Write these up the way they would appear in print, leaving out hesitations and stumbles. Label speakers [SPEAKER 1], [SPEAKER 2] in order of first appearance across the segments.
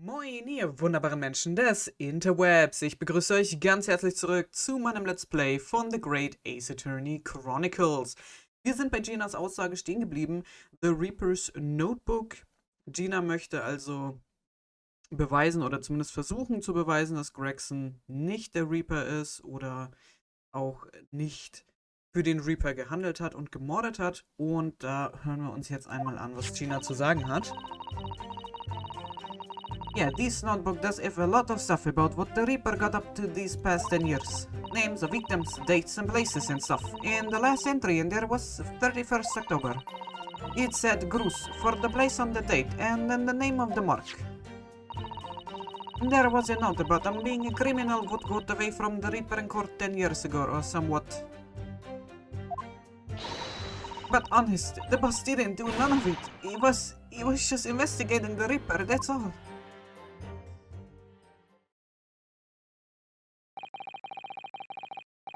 [SPEAKER 1] Moin, ihr wunderbaren Menschen des Interwebs. Ich begrüße euch ganz herzlich zurück zu meinem Let's Play von The Great Ace-Attorney Chronicles. Wir sind bei Ginas Aussage stehen geblieben, The Reaper's Notebook. Gina möchte also beweisen oder zumindest versuchen zu beweisen, dass Gregson nicht der Reaper ist oder auch nicht für den Reaper gehandelt hat und gemordet hat. Und da hören wir uns jetzt einmal an, was Gina zu sagen hat. Yeah, this notebook does have a lot of stuff about what the Reaper got up to these past 10 years. Names of victims, dates and places and stuff. And the last entry in there was 31st October. It said Gruß for the place on the date and then the name of the mark. There was a note about him being a criminal who got away from the Reaper in court 10 years ago or somewhat. But honest, the boss didn't do none of it. He was just investigating the Reaper, that's all.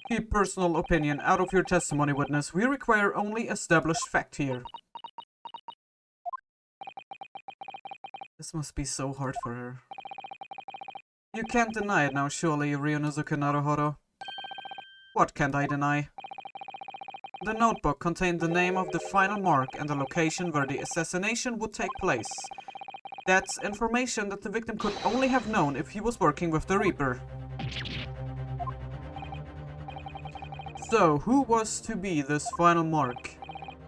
[SPEAKER 1] Keep personal opinion out of your testimony, witness. We require only established fact here. This must be so hard for her. You can't deny it now, surely, Ryunosuke Naruhodo. What can't I deny? The notebook contained the name of the final mark and the location where the assassination would take place. That's information that the victim could only have known if he was working with the Reaper. So, who was to be this final mark?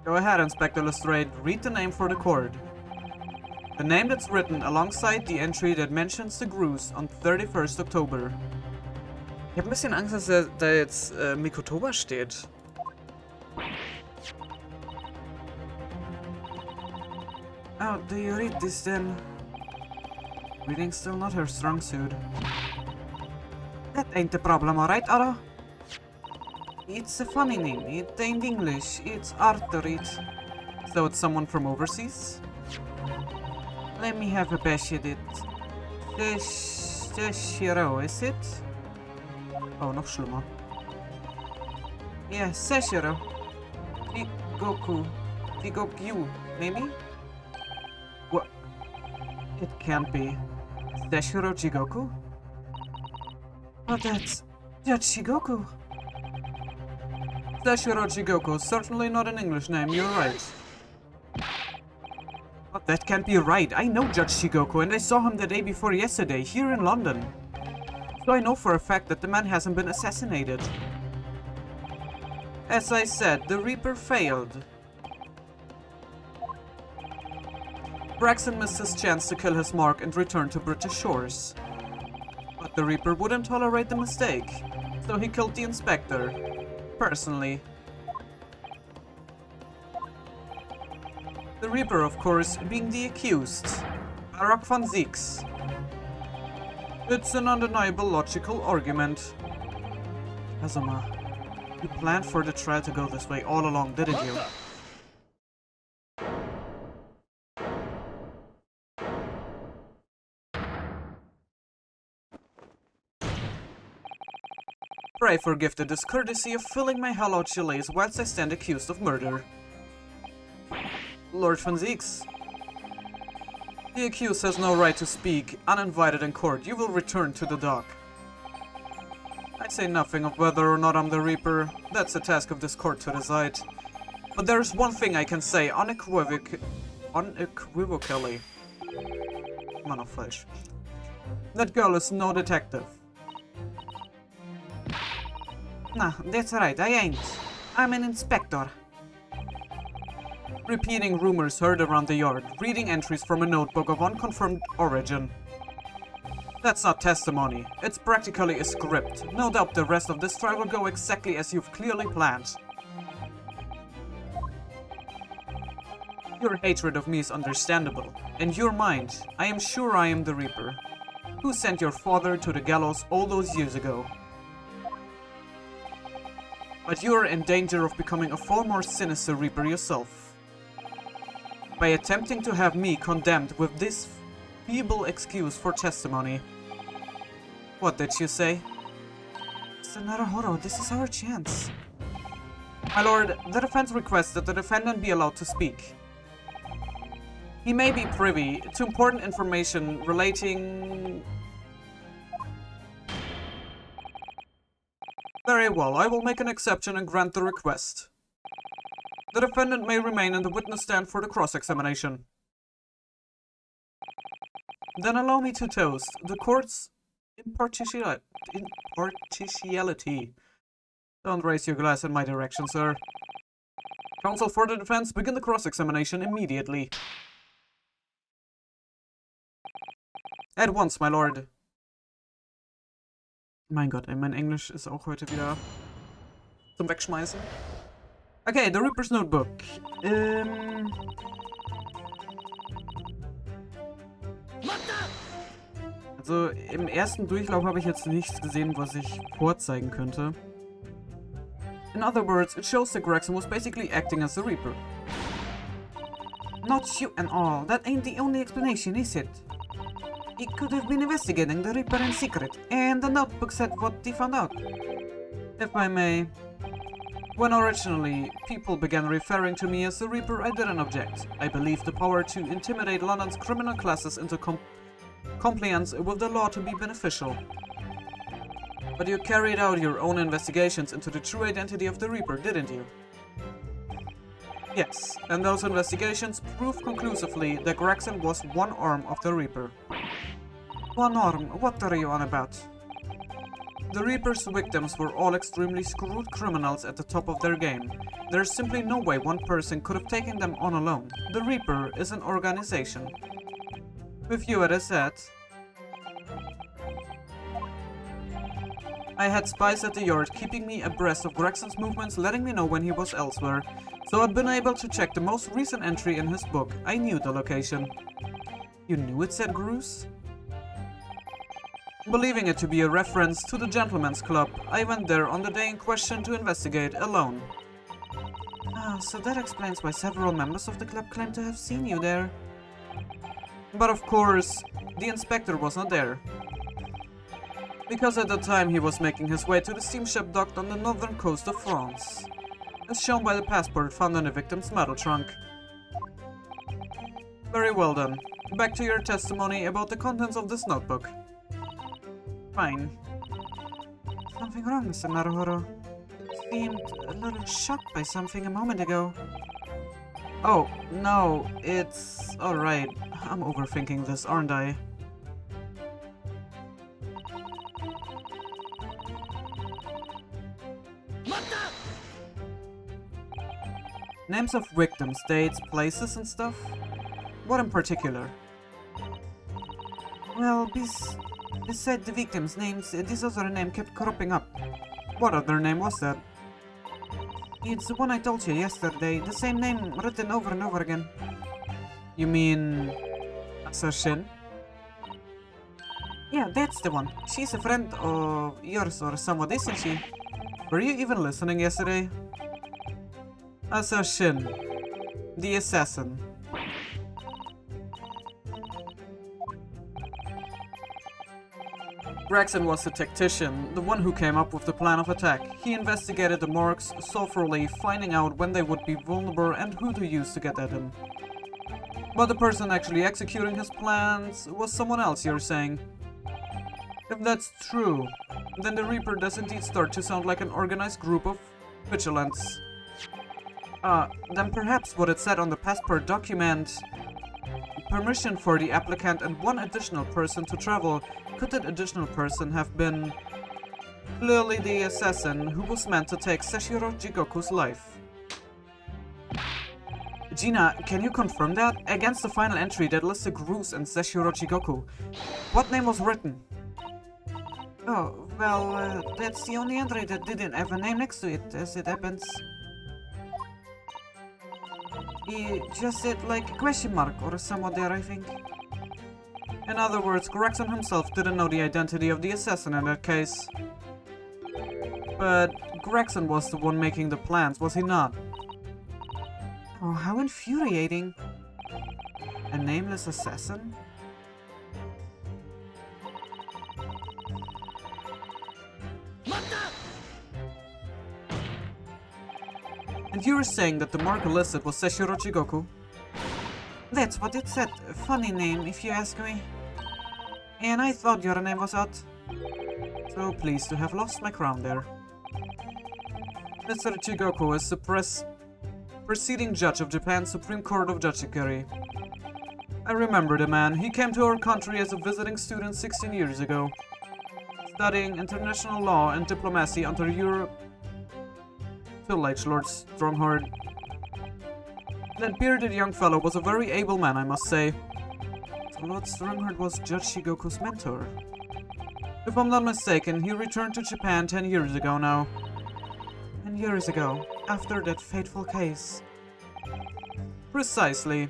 [SPEAKER 1] Go ahead, Inspector Lestrade, read the name for the court. The name that's written alongside the entry that mentions the Gruß on 31st October. Ich habe ein bisschen Angst, dass da jetzt Mikotoba steht. Oh, do you read this then? Reading's still not her strong suit. That ain't the problem, alright, Otto? It's a funny name. It ain't English. It's Arthur. So it's someone from overseas? Let me have a bash at it. Seshiro, is it? Oh, noch schlimmer. Yeah, Seshiro. Figokyu, maybe? What? It can't be. Seshiro Jigoku? Oh, that's Shigoku. Seshiro Jigoku, certainly not an English name, you're right. But that can't be right. I know Judge Shigoku and I saw him the day before yesterday, here in London. So I know for a fact that the man hasn't been assassinated. As I said, the Reaper failed. Gregson missed his chance to kill his mark and return to British shores. But the Reaper wouldn't tolerate the mistake, so he killed the inspector. Personally. The Reaper, of course, being the accused, Barak von Zieks. It's an undeniable logical argument. Kazuma, you planned for the trial to go this way all along, didn't you? Pray forgive the discourtesy of filling my hallowed chalice whilst I stand accused of murder. Lord von Zieks. The accused has no right to speak. Uninvited in court, you will return to the dock. I say nothing of whether or not I'm the Reaper. That's a task of this court to decide. But there's one thing I can say unequivocally. Immer noch falsch. That girl is no detective. Nah, that's right, I ain't. I'm an inspector. Repeating rumors heard around the yard, reading entries from a notebook of unconfirmed origin. That's not testimony, it's practically a script. No doubt the rest of this trial will go exactly as you've clearly planned. Your hatred of me is understandable. In your mind, I am sure I am the Reaper. Who sent your father to the gallows all those years ago? But you're in danger of becoming a far more sinister Reaper yourself. By attempting to have me condemned with this feeble excuse for testimony. What did you say? Mr. Naruhodo, this is our chance. My lord, the defense requests that the defendant be allowed to speak. He may be privy to important information relating... Very well, I will make an exception and grant the request. The defendant may remain in the witness stand for the cross-examination. Then allow me to toast the court's impartiality. Don't raise your glass in my direction, sir. Counsel for the defense, begin the cross-examination immediately. At once, my lord. Mein Gott, ey, mein Englisch ist auch heute wieder zum Wegschmeißen. Okay, The Reaper's Notebook. Also, im ersten Durchlauf habe ich jetzt nichts gesehen, was ich vorzeigen könnte. In other words, it shows that Gregson was basically acting as the Reaper. Not you and all, that ain't the only explanation, is it? He could have been investigating the Reaper in secret, and the notebook said what he found out. If I may, when originally people began referring to me as the Reaper, I didn't object. I believed the power to intimidate London's criminal classes into compliance with the law to be beneficial. But you carried out your own investigations into the true identity of the Reaper, didn't you? Yes, and those investigations proved conclusively that Gregson was one arm of the Reaper. One arm? What are you on about? The Reaper's victims were all extremely screwed criminals at the top of their game. There's simply no way one person could have taken them on alone. The Reaper is an organization. With you at his head, I had spies at the yard keeping me abreast of Gregson's movements, letting me know when he was elsewhere, so I'd been able to check the most recent entry in his book. I knew the location. You knew it said Gruce? Believing it to be a reference to the Gentleman's Club, I went there on the day in question to investigate alone. Ah, so that explains why several members of the club claim to have seen you there. But of course, the inspector was not there. Because at the time he was making his way to the steamship docked on the northern coast of France, as shown by the passport found in the victim's metal trunk. Very well then, back to your testimony about the contents of this notebook. Fine. Something wrong, Mr. Naruhodo. Seemed a little shocked by something a moment ago. Oh, no, it's alright. I'm overthinking this, aren't I? Names of victims, dates, places and stuff? What in particular? Well, beside the victims' names, this other name kept cropping up. What other name was that? It's the one I told you yesterday, the same name written over and over again. You mean... Assassin? Yeah, that's the one. She's a friend of yours or somewhat, isn't she? Were you even listening yesterday? Assassin. The assassin. Gregson was the tactician, the one who came up with the plan of attack. He investigated the marks thoroughly, finding out when they would be vulnerable and who to use to get at them. But the person actually executing his plans was someone else, you're saying? If that's true, then the Reaper does indeed start to sound like an organized group of vigilantes. Then perhaps what it said on the passport document, permission for the applicant and one additional person to travel, could that additional person have been clearly the assassin who was meant to take Seshiro Jigoku's life? Gina, can you confirm that? Against the final entry that listed Gruce and Seshiro Jigoku, what name was written? Oh, well, that's the only entry that didn't have a name next to it, as it happens. He just said like a question mark or somewhat there, I think. In other words, Gregson himself didn't know the identity of the assassin in that case. But Gregson was the one making the plans, was he not? Oh, how infuriating. A nameless assassin? And you were saying that the mark listed was Seshiro Jigoku? That's what it said. Funny name, if you ask me. And I thought your name was odd. So pleased to have lost my crown there. Mr. Chigoku is the preceding judge of Japan's Supreme Court of Judiciary. I remember the man. He came to our country as a visiting student 16 years ago, studying international law and diplomacy under your tutelage, Lord Strongheart. That bearded young fellow was a very able man, I must say. So Lord Strongheart was Judge Shigoku's mentor. If I'm not mistaken, he returned to Japan 10 years ago now. 10 years ago, after that fateful case. Precisely.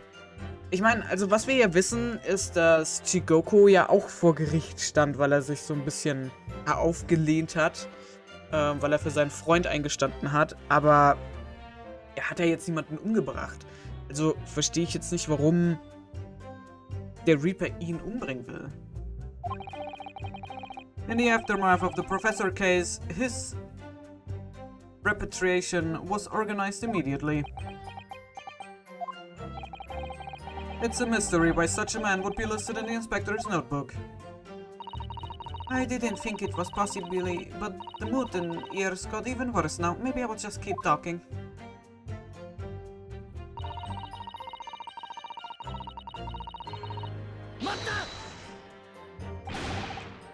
[SPEAKER 1] Ich meine, also was wir ja wissen, ist, dass Chigoku ja auch vor Gericht stand, weil er sich so ein bisschen aufgelehnt hat, weil er für seinen Freund eingestanden hat, aber er hat ja jetzt niemanden umgebracht. Also verstehe ich jetzt nicht, warum der Reaper ihn umbringen will. In the aftermath of the Professor case, his repatriation was organized immediately. It's a mystery why such a man would be listed in the inspector's notebook. I didn't think it was possibly, but the mood in ears got even worse now. Maybe I will just keep talking.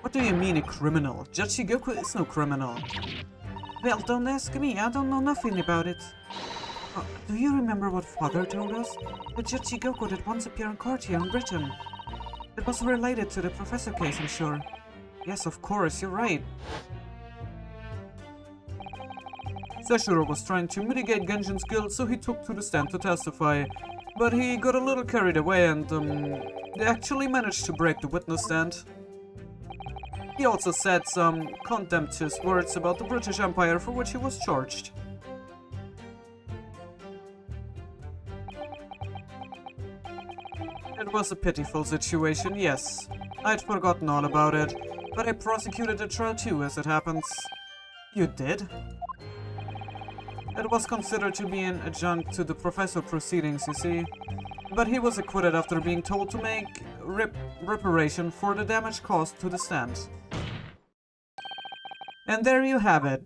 [SPEAKER 1] What do you mean a criminal? Judge Shigoku is no criminal. Well, don't ask me. I don't know nothing about it. Do you remember what Father told us? The Judge Shigoku that once appeared in court here in Britain. It was related to the Professor case, I'm sure. Yes, of course, you're right. Seshiro was trying to mitigate Genjin's guilt, so he took to the stand to testify. But he got a little carried away and, they actually managed to break the witness stand. He also said some contemptuous words about the British Empire for which he was charged. It was a pitiful situation, yes. I'd forgotten all about it, but I prosecuted the trial too, as it happens. You did? It was considered to be an adjunct to the professor proceedings, you see. But he was acquitted after being told to make reparation for the damage caused to the stand. And there you have it.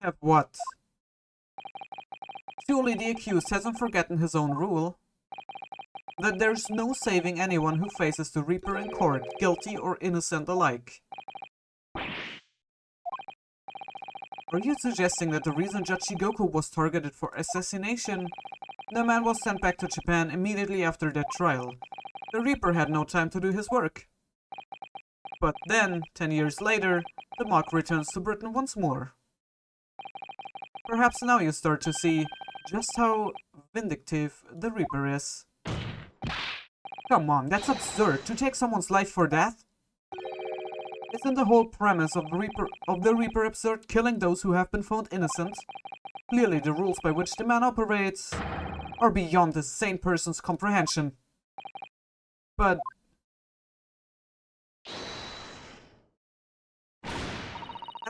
[SPEAKER 1] Have what? Surely the accused hasn't forgotten his own rule. That there's no saving anyone who faces the Reaper in court, guilty or innocent alike. Are you suggesting that the reason Judge Shigoku was targeted for assassination? The man was sent back to Japan immediately after that trial. The Reaper had no time to do his work. But then, 10 years later, the mock returns to Britain once more. Perhaps now you start to see just how vindictive the Reaper is. Come on, that's absurd. To take someone's life for death? Isn't the whole premise of the Reaper absurd, killing those who have been found innocent? Clearly the rules by which the man operates are beyond the sane person's comprehension. But...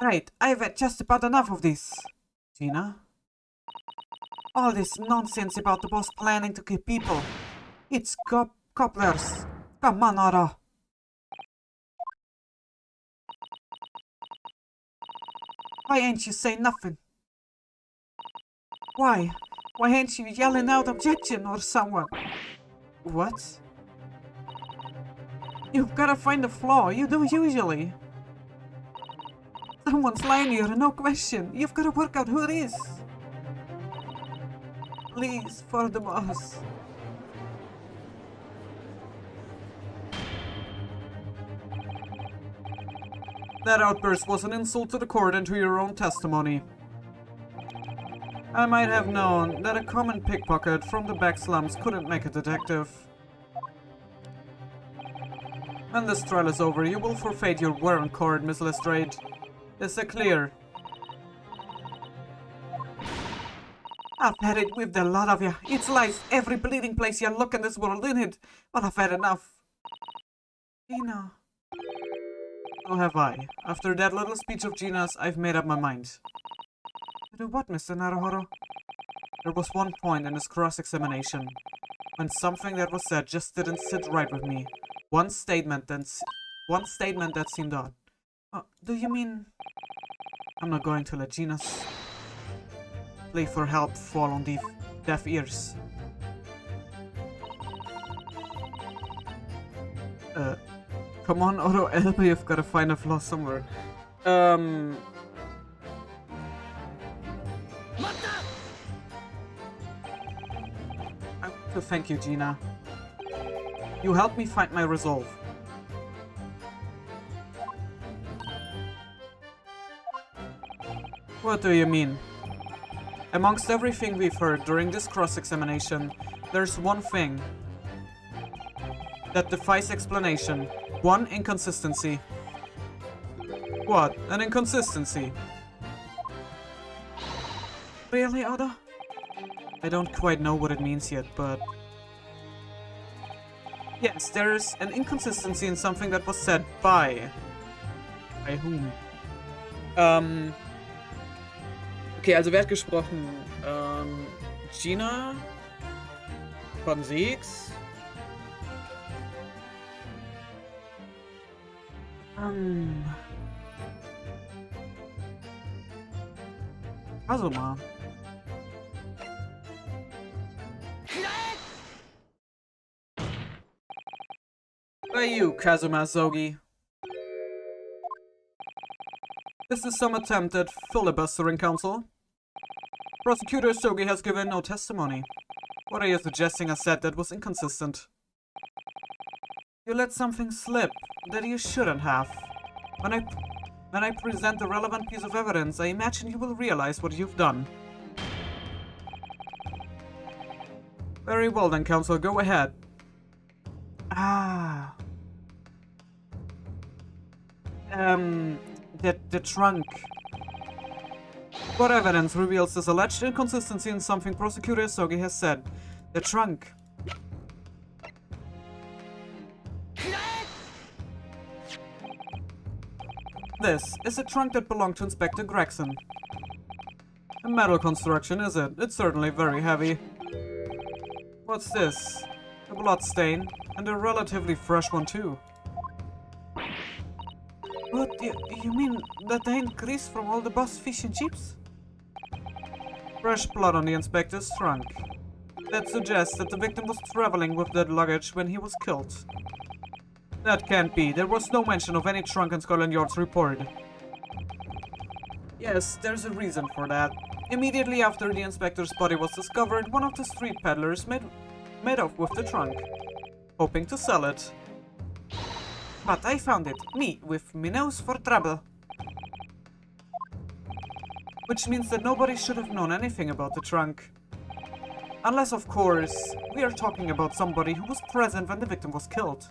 [SPEAKER 1] Right, I've had just about enough of this. Gina? All this nonsense about the boss planning to kill people. It's cobblers. Come on, Ora. Why ain't you saying nothing? Why? Why ain't you yelling out objection or someone? What? You've gotta find a flaw. You do usually. Someone's lying here, no question. You've gotta work out who it is. Please, for the boss. That outburst was an insult to the court and to your own testimony. I might have known that a common pickpocket from the back slums couldn't make a detective. When this trial is over, you will forfeit your warrant card, Miss Lestrade. Is that clear? I've had it with the lot of you. It's lies every bleeding place you look in this world, isn't it? But I've had enough. Gina. So have I. After that little speech of Gina's, I've made up my mind. To do what, Mr. Naruhodo? There was one point in his cross-examination when something that was said just didn't sit right with me. One statement that seemed odd. Oh, do you mean... I'm not going to let Gina's plea for help fall on deaf ears. Come on, Otto Elbe, you've got to find a flaw somewhere. I want to thank you, Gina. You helped me find my resolve. What do you mean? Amongst everything we've heard during this cross-examination, there's one thing that defies explanation. One inconsistency. What? An inconsistency? Really, Otto? I don't quite know what it means yet, but... Yes, there's an inconsistency in something that was said by... By whom? Okay, also wer hat gesprochen? Gina? Von Siegs? Kazuma. By you, Kazuma Zogi. This is some attempt at filibustering, counsel. Prosecutor Sogi has given no testimony. What are you suggesting I said that was inconsistent? You let something slip that you shouldn't have. When I present the relevant piece of evidence, I imagine you will realize what you've done. Very well then, counsel, go ahead. The trunk. What evidence reveals this alleged inconsistency in something Prosecutor Sogi has said? The trunk. This is a trunk that belonged to Inspector Gregson. A metal construction, is it? It's certainly very heavy. What's this? A blood stain, and a relatively fresh one too. What, you mean that they increased from all the bus fish and chips? Fresh blood on the inspector's trunk. That suggests that the victim was traveling with that luggage when he was killed. That can't be. There was no mention of any trunk in Scotland Yard's report. Yes, there's a reason for that. Immediately after the inspector's body was discovered, one of the street peddlers made off with the trunk, hoping to sell it. But I found it. Me, with me nose for trouble. Which means that nobody should have known anything about the trunk. Unless, of course, we are talking about somebody who was present when the victim was killed.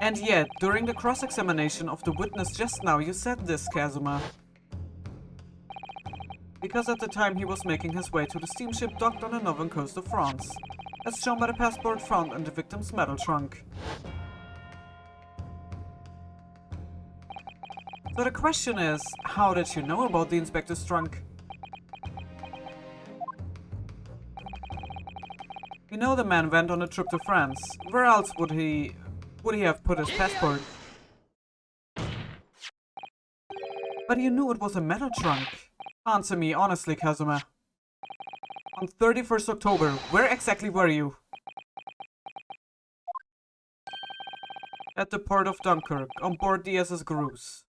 [SPEAKER 1] And yet, during the cross-examination of the witness just now, you said this, Kazuma. Because at the time he was making his way to the steamship docked on the northern coast of France, as shown by the passport found in the victim's metal trunk. So the question is, how did you know about the inspector's trunk? You know the man went on a trip to France. Where else would he have put his passport? But you knew it was a metal trunk. Answer me honestly, Kazuma. On 31st October, where exactly were you? At the port of Dunkirk, on board the SS Grouse.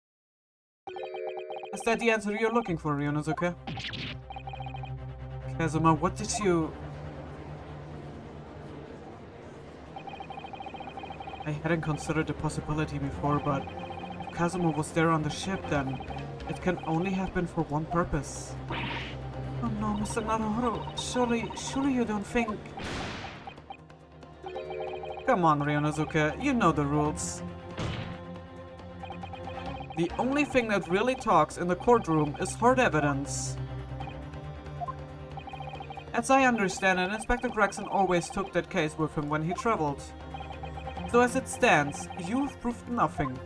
[SPEAKER 1] Is that the answer you're looking for, Ryunosuke? Kazuma, what did you... I hadn't considered the possibility before, but if Kazuma was there on the ship, then it can only have been for one purpose. Oh no, Mr. Naruhodo, surely you don't think... Come on, Ryunosuke, you know the rules. The only thing that really talks in the courtroom is hard evidence. As I understand it, Inspector Gregson always took that case with him when he traveled. So as it stands, you've proved nothing.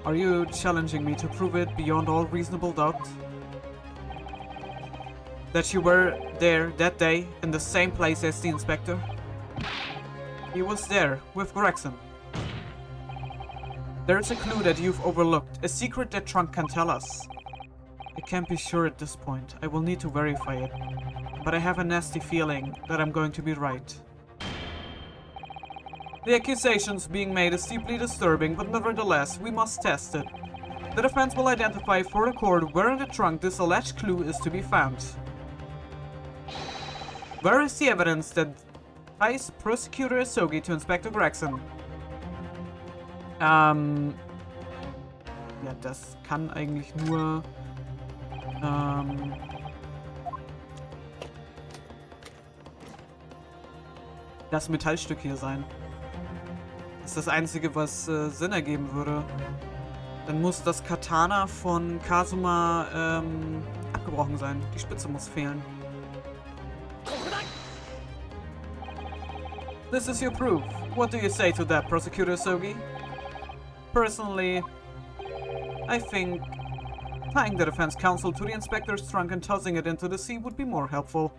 [SPEAKER 1] Are you challenging me to prove it beyond all reasonable doubt? That you were there that day in the same place as the inspector? He was there with Gregson. There's a clue that you've overlooked, a secret that Trunk can tell us. I can't be sure at this point. I will need to verify it. But I have a nasty feeling that I'm going to be right. The accusations being made is deeply disturbing, but nevertheless, we must test it. The defense will identify for the court where in the trunk this alleged clue is to be found. Where is the evidence that ties Prosecutor Asogi to Inspector Gregson? Ja, das kann eigentlich nur das Metallstück hier sein. Das ist das Einzige, was Sinn ergeben würde. Dann muss das Katana von Kazuma abgebrochen sein. Die Spitze muss fehlen. This is your proof. What do you say to that, Prosecutor Asogi? Personally, I think tying the defense counsel to the inspector's trunk and tossing it into the sea would be more helpful.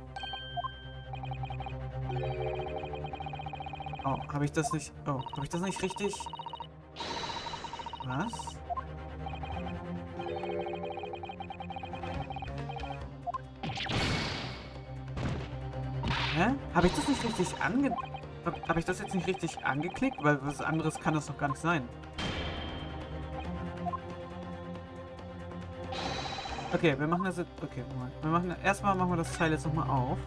[SPEAKER 1] Oh, habe ich das nicht... Oh, habe ich das nicht richtig... Was? Hä? Habe ich das nicht richtig Habe ich das jetzt nicht richtig angeklickt? Weil was anderes kann das doch gar nicht sein. Okay, wir machen das jetzt... Okay, Moment. Erstmal machen wir das Teil jetzt nochmal auf.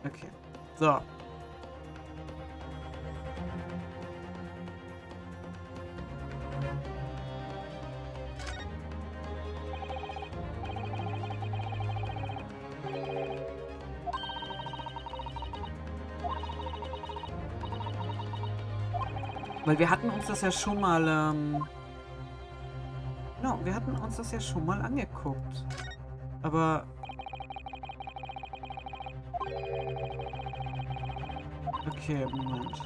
[SPEAKER 1] Okay. So. Weil wir hatten uns das ja schon mal, genau, wir hatten uns das ja schon mal angeguckt. Aber... Okay, Moment.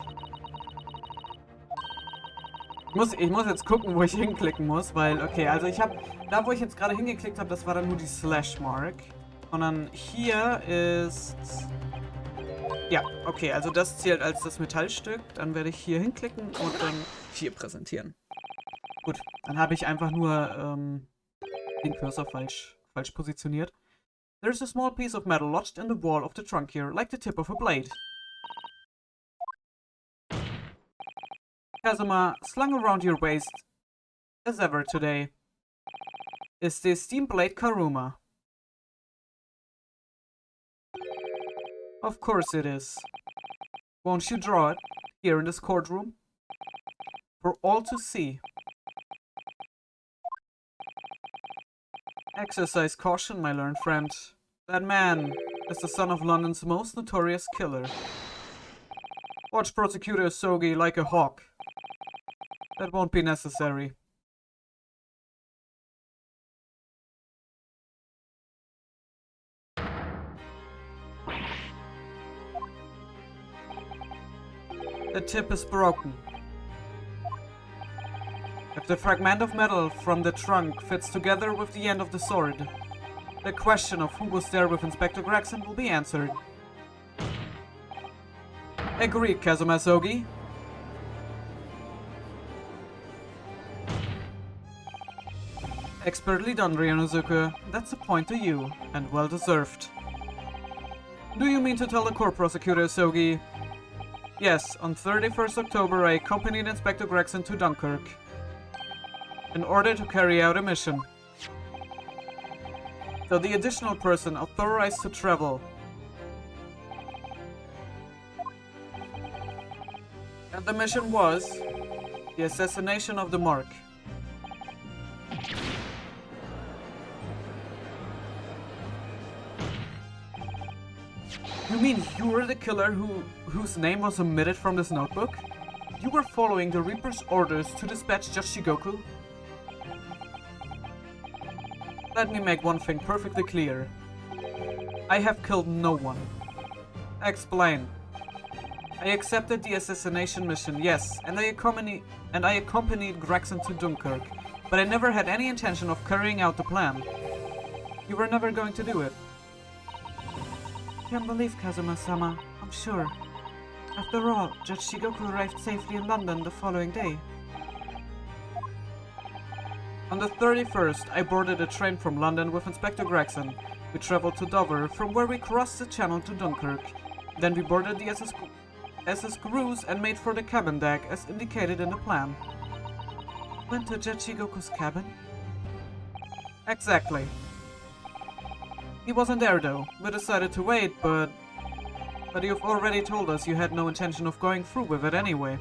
[SPEAKER 1] Ich muss jetzt gucken, wo ich hinklicken muss, weil, okay, also ich habe, da wo ich jetzt gerade hingeklickt habe, das war dann nur die Slash-Mark. Und dann hier ist... Ja, okay, also das zählt als das Metallstück. Dann werde ich hier hinklicken und dann hier präsentieren. Gut, dann habe ich einfach nur den Cursor falsch positioniert. There's a small piece of metal lodged in the wall of the trunk here, like the tip of a blade. Kazuma, slung around your waist as ever today, is the steam blade Karuma. Of course it is. Won't you draw it here in this courtroom? For all to see. Exercise caution, my learned friend. That man is the son of London's most notorious killer. Watch Prosecutor Asogi like a hawk. That won't be necessary. The tip is broken. If the fragment of metal from the trunk fits together with the end of the sword, the question of who was there with Inspector Gregson will be answered. Agreed, Kazuma Asogi. Expertly done, Ryunosuke. That's a point to you, and well deserved. Do you mean to tell the court, Prosecutor Asogi? Yes, on 31st October I accompanied Inspector Gregson to Dunkirk in order to carry out a mission. So the additional person authorized to travel. And the mission was the assassination of the Mark. You mean you were the killer whose name was omitted from this notebook? You were following the Reaper's orders to dispatch Just Shigoku? Let me make one thing perfectly clear. I have killed no one. Explain. I accepted the assassination mission, yes, and I accompanied Gregson to Dunkirk, but I never had any intention of carrying out the plan. You were never going to do it. Can't believe Kazuma-sama, I'm sure. After all, Judge Shigoku arrived safely in London the following day. On the 31st, I boarded a train from London with Inspector Gregson. We traveled to Dover, from where we crossed the channel to Dunkirk. Then we boarded the SS Cruise and made for the cabin deck, as indicated in the plan. Went to Judge Shigoku's cabin? Exactly. He wasn't there though. We decided to wait, but you've already told us you had no intention of going through with it anyway.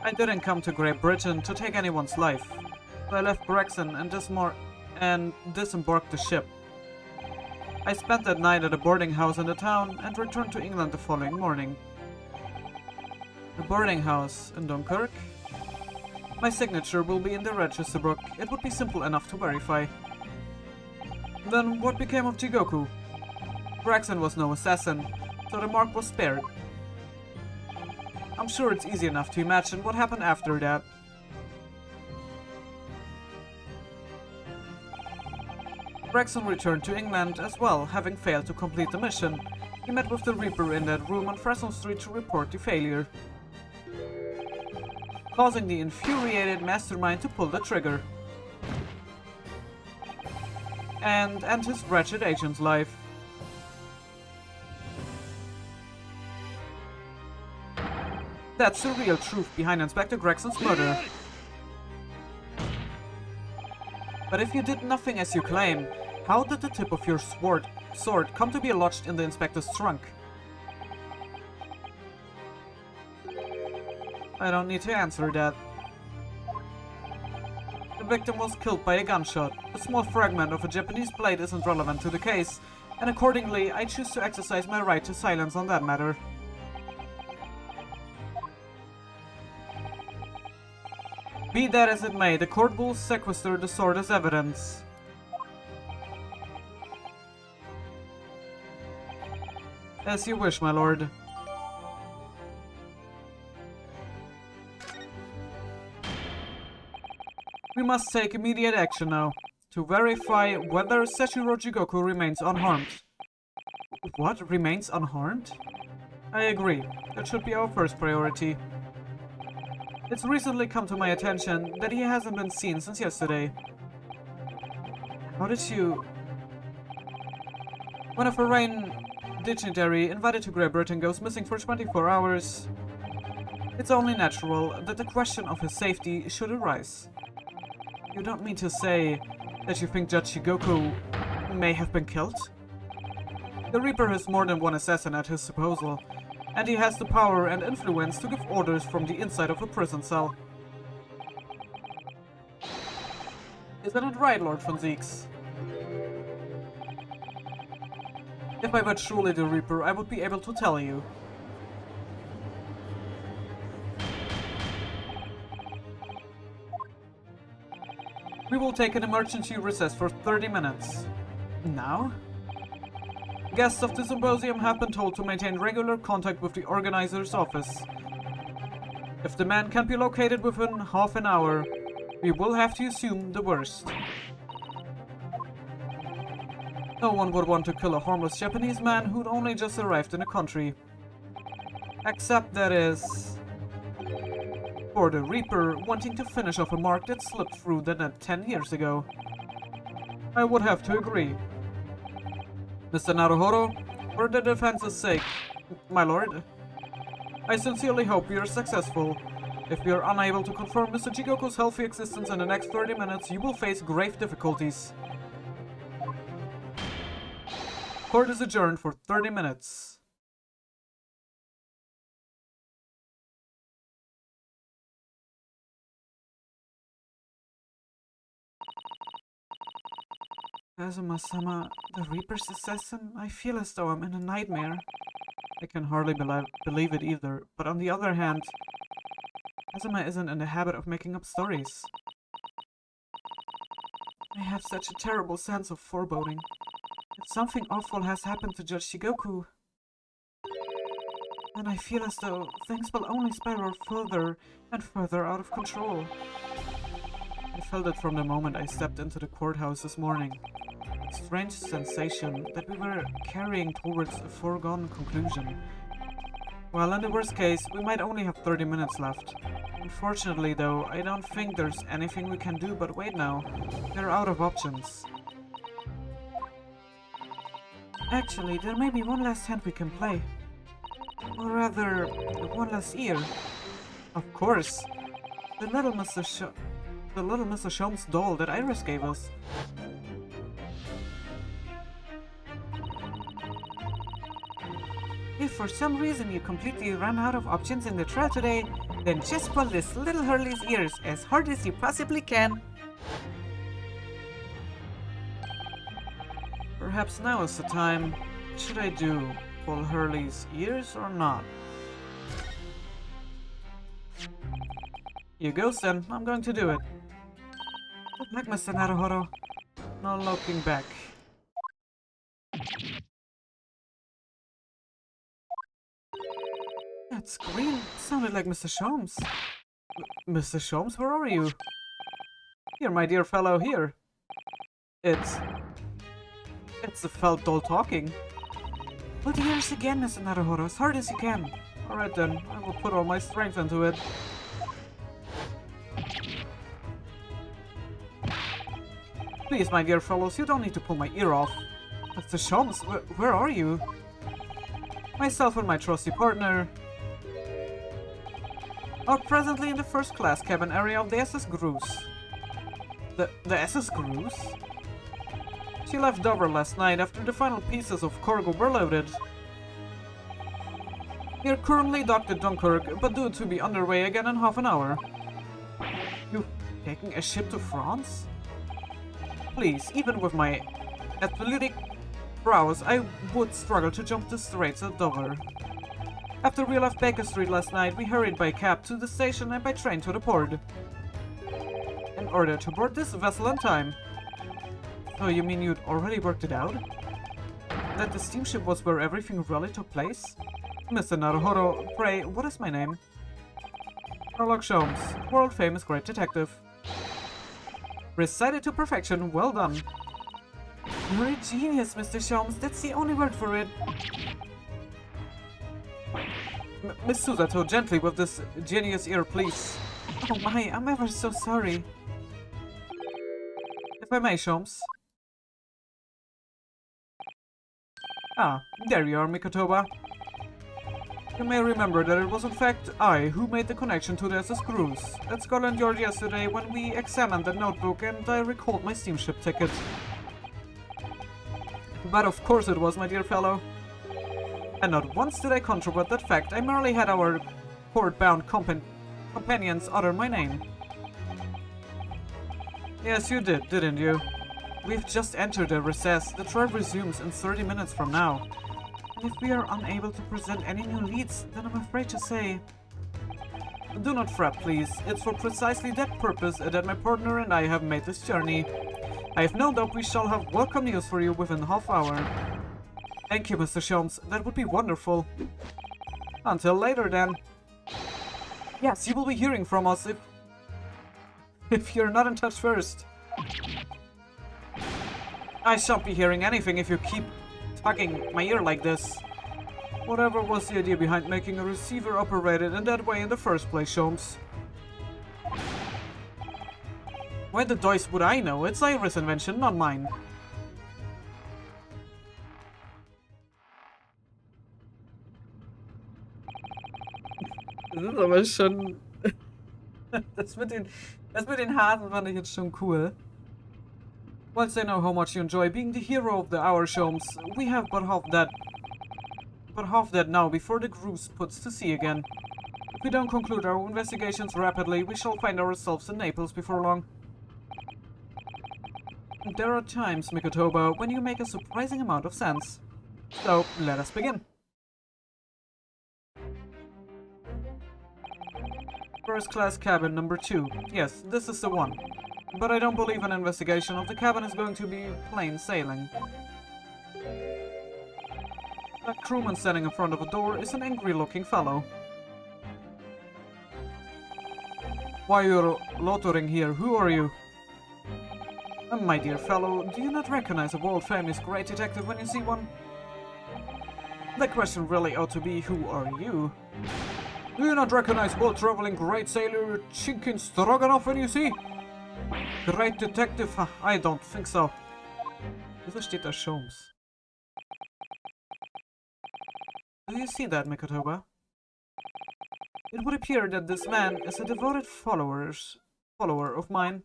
[SPEAKER 1] I didn't come to Great Britain to take anyone's life. So I left Gregson and disembarked the ship. I spent that night at a boarding house in the town and returned to England the following morning. The boarding house in Dunkirk? My signature will be in the register book. It would be simple enough to verify. Then what became of Jigoku? Gregson was no assassin, so the mark was spared. I'm sure it's easy enough to imagine what happened after that. Gregson returned to England as well, having failed to complete the mission. He met with the Reaper in that room on Fresno Street to report the failure, causing the infuriated mastermind to pull the trigger and end his wretched agent's life. That's the real truth behind Inspector Gregson's murder. But if you did nothing as you claim, how did the tip of your sword come to be lodged in the inspector's trunk? I don't need to answer that. The victim was killed by a gunshot. A small fragment of a Japanese blade isn't relevant to the case, and accordingly, I choose to exercise my right to silence on that matter. Be that as it may, the court will sequester the sword as evidence. As you wish, my lord. We must take immediate action now, to verify whether Seshiro Jigoku remains unharmed. What? Remains unharmed? I agree. That should be our first priority. It's recently come to my attention that he hasn't been seen since yesterday. How did you... When a foreign dignitary invited to Great Britain goes missing for 24 hours, it's only natural that the question of his safety should arise. You don't mean to say that you think Judge Shigoku may have been killed? The Reaper has more than one assassin at his disposal, and he has the power and influence to give orders from the inside of a prison cell. Isn't it right, Lord von Zieks? If I were truly the Reaper, I would be able to tell you. We will take an emergency recess for 30 minutes. Now? Guests of the symposium have been told to maintain regular contact with the organizer's office. If the man can't be located within half an hour, we will have to assume the worst. No one would want to kill a harmless Japanese man who'd only just arrived in the country. Except, that is, for the Reaper wanting to finish off a mark that slipped through the net 10 years ago. I would have to agree. Mr. Naruhodo, for the defense's sake, my lord, I sincerely hope we are successful. If we are unable to confirm Mr. Jigoku's healthy existence in the next 30 minutes, you will face grave difficulties. Court is adjourned for 30 minutes. Kazuma-sama, the Reaper's assassin? I feel as though I'm in a nightmare. I can hardly believe it either, but on the other hand, Kazuma isn't in the habit of making up stories. I have such a terrible sense of foreboding. That something awful has happened to Judge Shigoku. and I feel as though things will only spiral further and further out of control. I felt it from the moment I stepped into the courthouse this morning. A strange sensation that we were carrying towards a foregone conclusion. Well, in the worst case, we might only have 30 minutes left. Unfortunately, though, I don't think there's anything we can do but wait now. We're out of options. Actually, there may be one last hand we can play. Or rather, one last ear. Of course. The little Mr. Sholmes doll that Iris gave us. If for some reason you completely ran out of options in the trial today, then just pull this little Hurley's ears as hard as you possibly can. Perhaps now is the time. What should I do? Pull Hurley's ears or not? Here goes then. I'm going to do it. Good luck, Mr. Naruhodo. No looking back. That scream sounded like Mr. Sholmes. Mr. Sholmes, where are you? Here, my dear fellow, here. It's the felt doll talking. Pull the ears again, Mr. Naruhodo, as hard as you can. Alright then, I will put all my strength into it. Please, my dear fellows, you don't need to pull my ear off. Mr. Sholmes, where are you? Myself and my trusty partner are presently in the first class cabin area of the SS Groose. The SS Groose? She left Dover last night after the final pieces of cargo were loaded. We are currently docked at Dunkirk, but due to be underway again in half an hour. You taking a ship to France? Please, even with my athletic prowess, I would struggle to jump the straits at Dover. After we left Baker Street last night, we hurried by cab to the station and by train to the port, in order to board this vessel on time. Oh, you mean you'd already worked it out? That the steamship was where everything really took place? Mr. Naruhodo, pray, what is my name? Sherlock Sholmes, world-famous great detective. Recited to perfection, well done. You're a genius, Mr. Sholmes, that's the only word for it. Miss Susato, gently with this genius ear, please. Oh my, I'm ever so sorry. If I may, Sholmes. Ah, there you are, Mikotoba. You may remember that it was in fact I who made the connection to the SS Groose at Scotland Yard yesterday when we examined the notebook and I recalled my steamship ticket. But of course it was, my dear fellow. And not once did I controvert that fact, I merely had our port-bound companions utter my name. Yes, you did, didn't you? We've just entered a recess. The trial resumes in 30 minutes from now. And if we are unable to present any new leads, then I'm afraid to say... Do not fret, please. It's for precisely that purpose that my partner and I have made this journey. I have no doubt we shall have welcome news for you within a half hour. Thank you, Mr. Sholmes. That would be wonderful. Until later, then. Yes, you will be hearing from us if you're not in touch first. I shan't be hearing anything if you keep tugging my ear like this. Whatever was the idea behind making a receiver operated in that way in the first place, Sholmes? Why the dice would I know? It's Iris' invention, not mine. Das ist aber schon... das mit den Hasen fand ich jetzt schon cool. Whilst I know how much you enjoy being the hero of the hour, Sholmes, we have but half that now before the cruise puts to sea again. If we don't conclude our investigations rapidly, we shall find ourselves in Naples before long. There are times, Mikotoba, when you make a surprising amount of sense. So, let us begin. First class cabin number 2. Yes, this is the one. But I don't believe an investigation of the cabin is going to be plain sailing. That crewman standing in front of a door is an angry-looking fellow. Why you're loitering here? Who are you? My dear fellow, do you not recognize a world-famous great detective when you see one? The question really ought to be, who are you? Do you not recognize world-traveling great sailor Chinkin Stroganoff when you see? Great detective? I don't think so. Wieso steht da Sholmes? Do you see that, Mikotoba? It would appear that this man is a devoted follower of mine.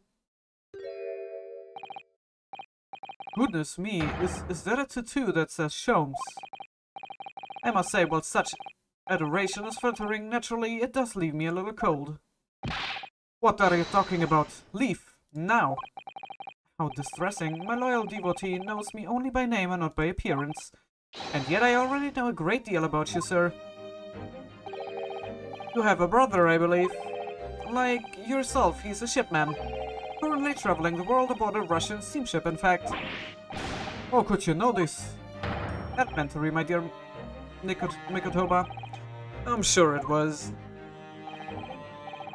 [SPEAKER 1] Goodness me, is that a tattoo that says Sholmes? I must say, while such adoration is flattering, naturally it does leave me a little cold. What are you talking about? Leave, now! How distressing. My loyal devotee knows me only by name and not by appearance. And yet I already know a great deal about you, sir. You have a brother, I believe. Like yourself, he's a shipman. Currently traveling the world aboard a Russian steamship, in fact. Oh, could you know this? Elementary, my dear Mikotoba. I'm sure it was.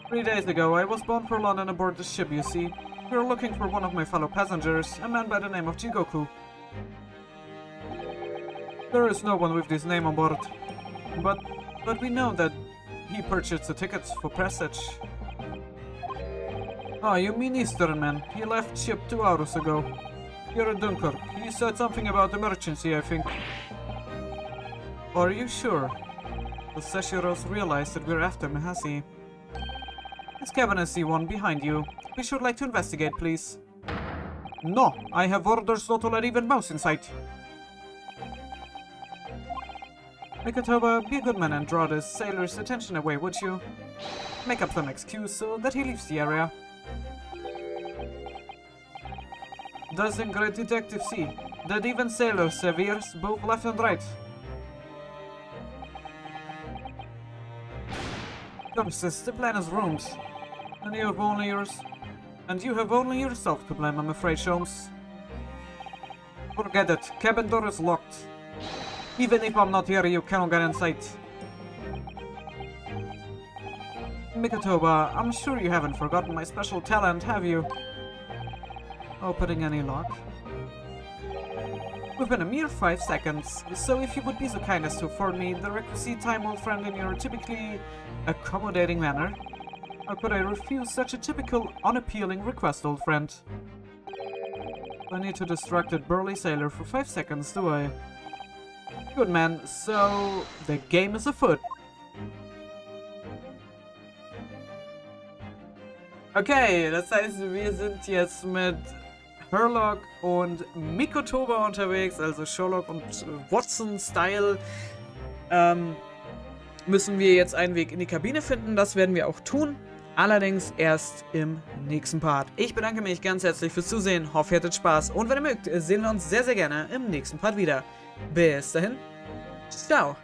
[SPEAKER 1] 3 days ago, I was bound for London aboard the ship, you see. We were looking for one of my fellow passengers, a man by the name of Jigoku. There is no one with this name on board. But we know that he purchased the tickets for passage. Ah, you mean Eastern man. He left ship 2 hours ago. Here at Dunkirk. He said something about emergency, I think. Are you sure? The Seshiros realized that we're after him, has he? His cabin is C1 behind you. We should like to investigate, please. No, I have orders not to let even mouse in sight. Mikotoba, be a good man and draw this sailor's attention away, would you? Make up some excuse so that he leaves the area. Doesn't great detective see that even sailors have ears both left and right? Sis, the plan is ruined. And you have only yourself to blame, I'm afraid, Sholmes. Forget it. Cabin door is locked. Even if I'm not here, you cannot get inside. Mikotoba, I'm sure you haven't forgotten my special talent, have you? Opening any lock? Within a mere 5 seconds, so if you would be so kind as to afford me the requisite time, old friend, in your typically accommodating manner. How could I refuse such a typical unappealing request, old friend? I need to distract that burly sailor for 5 seconds, do I? Good man, so the game is afoot. Okay, das heißt, wir sind jetzt mit Sherlock und Mikotoba unterwegs, also Sherlock und Watson-Style. Müssen wir jetzt einen Weg in die Kabine finden, das werden wir auch tun. Allerdings erst im nächsten Part. Ich bedanke mich ganz herzlich fürs Zusehen, hoffe ihr hattet Spaß und wenn ihr mögt, sehen wir uns sehr, sehr gerne im nächsten Part wieder. Bis dahin, ciao!